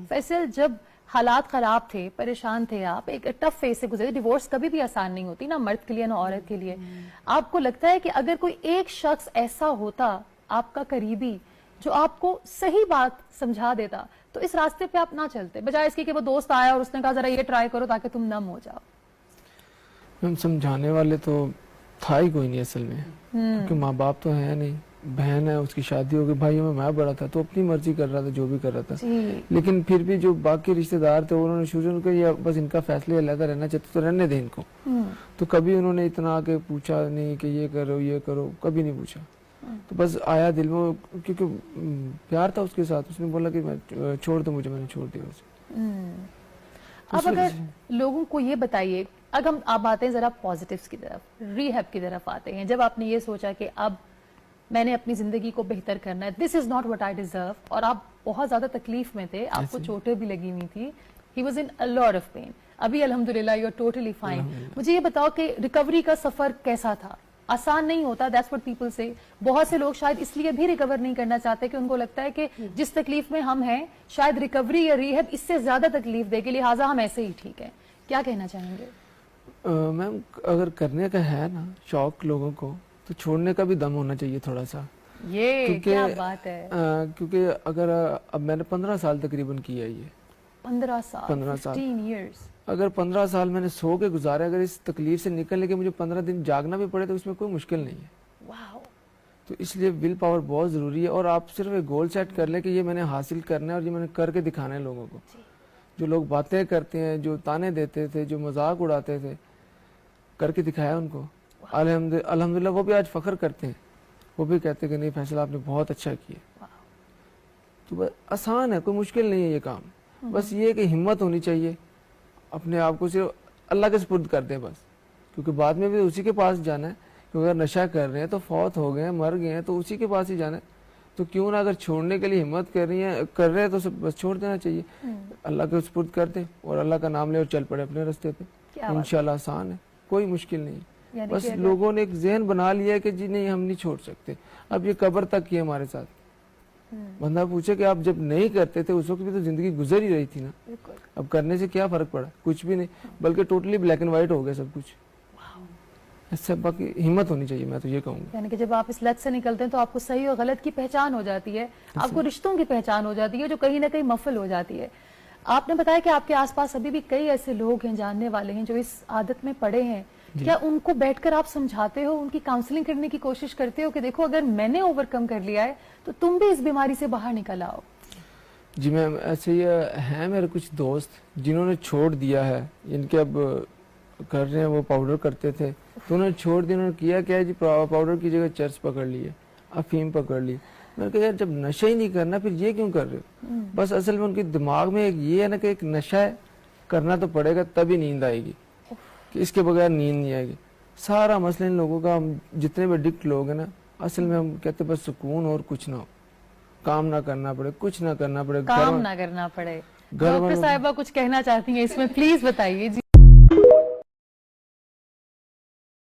فیصل جب حالات خراب تھے، پریشان تھے، آپ ایک ٹف فیز سے گزرے، ڈیورس کبھی بھی آسان نہیں ہوتی، نہ مرد کے لیے نہ عورت کے لیے. آپ کو لگتا ہے کہ اگر کوئی ایک شخص ایسا ہوتا آپ کا قریبی جو آپ کو صحیح بات سمجھا دیتا تو اس راستے پہ آپ نہ چلتے، بجائے اس کی کہ وہ دوست آیا اور اس نے کہا ذرا یہ ٹرائی کرو تاکہ تم نم ہو جاؤ؟ ہم سمجھانے والے تو تھا ہی کوئی نہیں اصل میں، کیونکہ ماں باپ تو ہے نہیں، بہن ہے اس کی شادی ہو گئی، بھائیوں میں بڑا تھا تو اپنی مرضی کر رہا تھا جو بھی کر رہا تھا. لیکن پھر بھی جو باقی رشتہ دار تھے انہوں نے شروع میں کہا بس ان کا فیصلہ علیحدہ رہنا چاہتے تو رہنے دیں ان کو. تو کبھی انہوں نے اتنا آگے پوچھا نہیں کہ یہ کرو یہ کرو، کبھی نہیں پوچھا. تو بس آیا دل میں کیونکہ پیار تھا اس کے ساتھ، اس نے بولا کہ میں چھوڑ دو مجھے، میں نے چھوڑ دیا اسے. اب اگر لوگوں کو یہ بتائیے، اگر ہم آپ آتے ہیں ذرا پازیٹیوز کی طرف، ریہیب کی طرف آتے ہیں، جب آپ نے یہ سوچا کہ اب میں نے اپنی زندگی کو بہتر کرنا ہے، this is not what I deserve, اور آپ بہت زیادہ تکلیف میں تھے، آپ کو چوٹیں بھی لگی ہوئی تھی، he was in a lot of pain، ابھی الحمدللہ یو آر ٹوٹلی فائن. مجھے یہ بتاؤ کہ ریکوری کا سفر کیسا تھا؟ آسان نہیں ہوتا، دیٹس واٹ پیپل سے. بہت سے لوگ شاید اس لیے بھی ریکور نہیں کرنا چاہتے کہ ان کو لگتا ہے کہ جس تکلیف میں ہم ہیں شاید ریکوری یا ریہیب اس سے زیادہ تکلیف دے گی، لہٰذا ہم ایسے ہی ٹھیک ہیں. کیا کہنا چاہیں گے؟ میم اگر کرنے کا ہے نا شوق لوگوں کو تو چھوڑنے کا بھی دم ہونا چاہیے تھوڑا سا. یہ کیا بات ہے. کیونکہ اگر اب میں نے 15 سال تقریباً کیا یہ 15 سال اگر 15 سال میں نے سو کے گزارے، اگر اس تکلیف سے نکلنے کے مجھے 15 دن جاگنا بھی پڑے تو اس میں کوئی مشکل نہیں ہے. تو اس لیے ول پاور بہت ضروری ہے، اور آپ صرف ایک گول سیٹ کر لیں کہ یہ میں نے حاصل کرنا ہے اور یہ میں نے کر کے دکھانا ہے لوگوں کو. جو لوگ باتیں کرتے ہیں، جو تانے دیتے تھے، جو مذاق اڑاتے تھے، کر کے دکھایا ان کو. الحمدللہ وہ بھی آج فخر کرتے ہیں، وہ بھی کہتے ہیں کہ نہیں فیصل آپ نے بہت اچھا کیا. تو بس آسان ہے، کوئی مشکل نہیں ہے یہ کام. بس یہ کہ ہمت ہونی چاہیے، اپنے آپ کو صرف اللہ کے سپرد کر دیں بس، کیونکہ بعد میں بھی اسی کے پاس جانا ہے. کیونکہ اگر نشہ کر رہے ہیں تو فوت ہو گئے ہیں، مر گئے ہیں تو اسی کے پاس ہی جانا ہے. تو کیوں نہ اگر چھوڑنے کے لیے ہمت کر رہے ہیں تو بس چھوڑ دینا چاہیے، اللہ کے سپرد کر دیں اور اللہ کا نام لے اور چل پڑے اپنے راستے پہ. انشاءاللہ آسان ہے، کوئی مشکل نہیں. بس لوگوں نے ایک ذہن بنا لیا ہے کہ جی نہیں ہم نہیں چھوڑ سکتے. اب یہ قبر تک کی ہمارے ساتھ. بندہ پوچھے کہ آپ جب نہیں کرتے تھے اس وقت بھی تو زندگی گزر ہی رہی تھی نا، اب کرنے سے کیا فرق پڑا؟ کچھ بھی نہیں، بلکہ ٹوٹلی بلیک اینڈ وائٹ ہو گیا سب کچھ. اس سے باقی ہمت ہونی چاہیے، میں تو یہ کہوں گا. یعنی کہ جب آپ اس لت سے نکلتے ہیں تو آپ کو صحیح اور غلط کی پہچان ہو جاتی ہے، آپ کو رشتوں کی پہچان ہو جاتی ہے جو کہیں نہ کہیں مفل ہو جاتی ہے. آپ نے بتایا کہ آپ کے آس پاس ابھی بھی کئی ایسے لوگ ہیں، جاننے والے ہیں جو اس عادت میں پڑے ہیں. کیا ان کو بیٹھ کر آپ سمجھاتے ہو، ان کی کاؤنسلنگ کرنے کی کوشش کرتے ہو کہ دیکھو اگر میں نے اوور کم کر لیا ہے تو تم بھی اس بیماری سے باہر نکل آؤ؟ جی میم ایسے یہ ہیں میرے کچھ دوست جنہوں نے چھوڑ دیا ہے، ان کے اب کر رہے ہیں، وہ پاؤڈر کرتے تھے تو انہوں نے چھوڑ دیا. انہوں نے کیا کیا جی پاؤڈر کی جگہ چرس پکڑ لی ہے، افیم پکڑ لی. میں نے کہا یار جب نشہ ہی نہیں کرنا پھر یہ کیوں کر رہے ہو؟ بس اصل میں ان کے دماغ میں ایک یہ ہے نا کہ ایک نشہ ہے، کرنا تو پڑے گا تبھی نیند آئے گی، کہ اس کے بغیر نیند نہیں آئے گی. سارا مسئلہ ان لوگوں کا، ہم جتنے بھی ایڈکٹ لوگ ہیں نا اصل میں ہم کہتے بس سکون اور کچھ نہ ہو، کام نہ کرنا پڑے، کچھ نہ کرنا پڑے، کام نہ کرنا پڑے. ڈاکٹر صاحبہ کچھ کہنا چاہتی ہیں اس میں، پلیز بتائیے.